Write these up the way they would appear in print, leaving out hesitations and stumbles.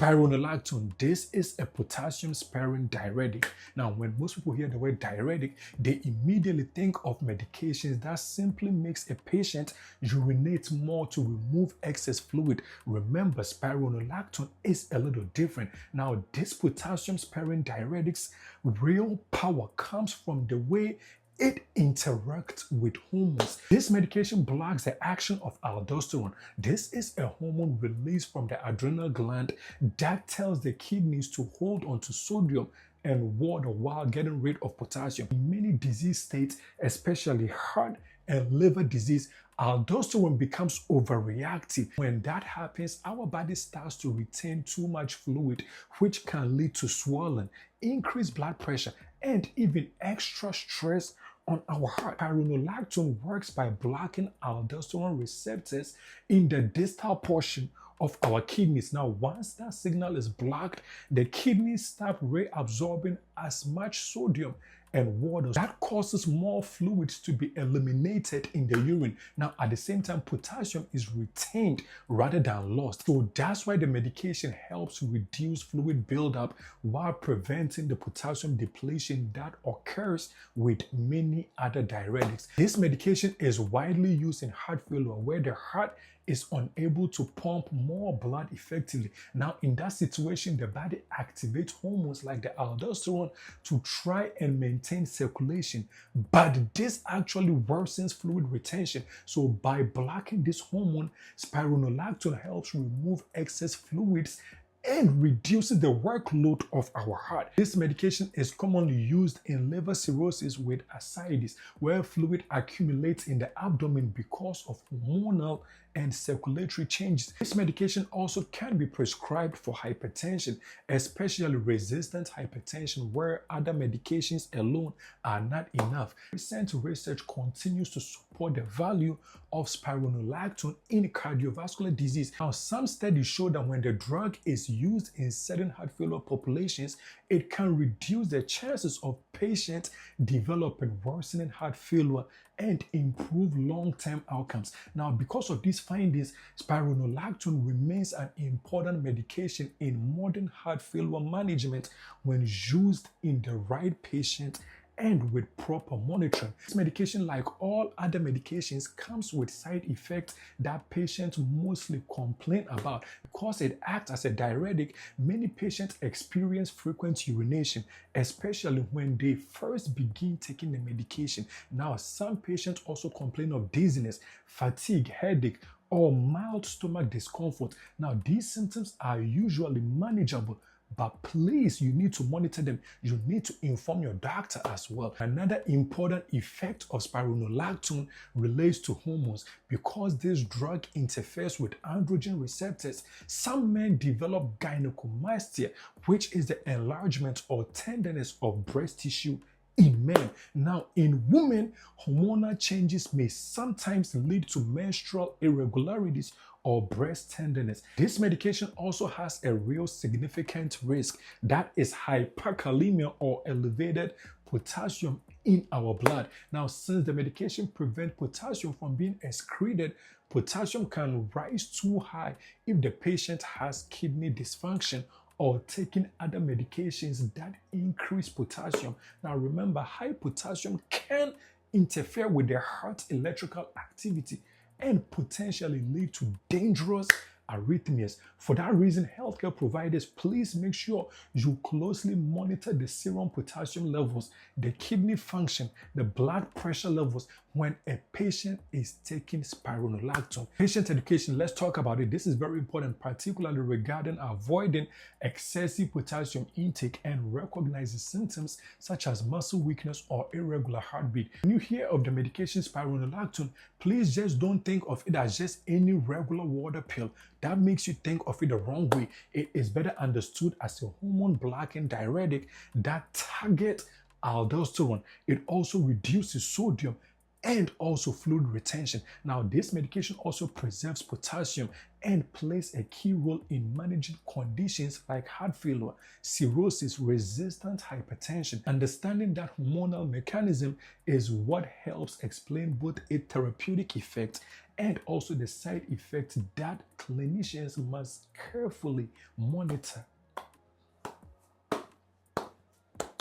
Spironolactone, this is a potassium-sparing diuretic. Now, when most people hear the word diuretic, they immediately think of medications that simply makes a patient urinate more to remove excess fluid. Remember, spironolactone is a little different. Now, this potassium-sparing diuretic's real power comes from the way it interacts with hormones. This medication blocks the action of aldosterone. This is a hormone released from the adrenal gland that tells the kidneys to hold on to sodium and water while getting rid of potassium. In many disease states, especially heart and liver disease, aldosterone becomes overreactive. When that happens, our body starts to retain too much fluid, which can lead to swelling, increased blood pressure, and even extra stress on our heart. Spironolactone works by blocking aldosterone receptors in the distal portion of our kidneys. Now, once that signal is blocked, the kidneys stop reabsorbing as much sodium and water. That causes more fluids to be eliminated in the urine. Now, at the same time, potassium is retained rather than lost. So that's why the medication helps reduce fluid buildup while preventing the potassium depletion that occurs with many other diuretics. This medication is widely used in heart failure where the heart is unable to pump more blood effectively. Now, in that situation, the body activates hormones like the aldosterone to try and maintain circulation, but this actually worsens fluid retention. So by blocking this hormone, spironolactone helps remove excess fluids and reduces the workload of our heart. This medication is commonly used in liver cirrhosis with ascites, where fluid accumulates in the abdomen because of hormonal and circulatory changes. This medication also can be prescribed for hypertension, especially resistant hypertension, where other medications alone are not enough. Recent research continues to support the value of spironolactone in cardiovascular disease. Now, some studies show that when the drug is used in certain heart failure populations, it can reduce the chances of patients developing worsening heart failure and improve long-term outcomes. Now, because of these findings, spironolactone remains an important medication in modern heart failure management when used in the right patient and with proper monitoring. This medication, like all other medications, comes with side effects that patients mostly complain about. Because it acts as a diuretic, many patients experience frequent urination, especially when they first begin taking the medication. Now, some patients also complain of dizziness, fatigue, headache, or mild stomach discomfort. Now, these symptoms are usually manageable, but please, you need to monitor them. You need to inform your doctor as well. Another important effect of spironolactone relates to hormones. Because this drug interferes with androgen receptors, some men develop gynecomastia, which is the enlargement or tenderness of breast tissue in men. Now, in women, hormonal changes may sometimes lead to menstrual irregularities or breast tenderness. This medication also has a real significant risk, that is hyperkalemia or elevated potassium in our blood. Now, since the medication prevents potassium from being excreted, potassium can rise too high if the patient has kidney dysfunction or taking other medications that increase potassium. Now, remember, high potassium can interfere with the heart electrical activity and potentially lead to dangerous arrhythmias. For that reason, healthcare providers, please make sure you closely monitor the serum potassium levels, the kidney function, the blood pressure levels when a patient is taking spironolactone. Patient education, let's talk about it. This is very important, particularly regarding avoiding excessive potassium intake and recognizing symptoms such as muscle weakness or irregular heartbeat. When you hear of the medication spironolactone, please just don't think of it as just any regular water pill. That makes you think of it the wrong way. It is better understood as a hormone-blocking diuretic that targets aldosterone. It also reduces sodium and also fluid retention. Now, this medication also preserves potassium and plays a key role in managing conditions like heart failure, cirrhosis, resistant hypertension. Understanding that hormonal mechanism is what helps explain both its therapeutic effect and also the side effects that clinicians must carefully monitor.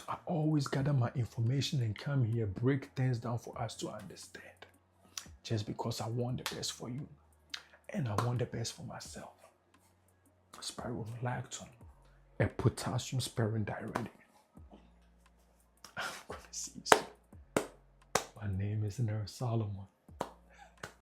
I always gather my information and come here, break things down for us to understand. Just because I want the best for you and I want the best for myself. Spironolactone, a potassium sparing diuretic. I'm gonna see you soon. My name is Nurse Solomon.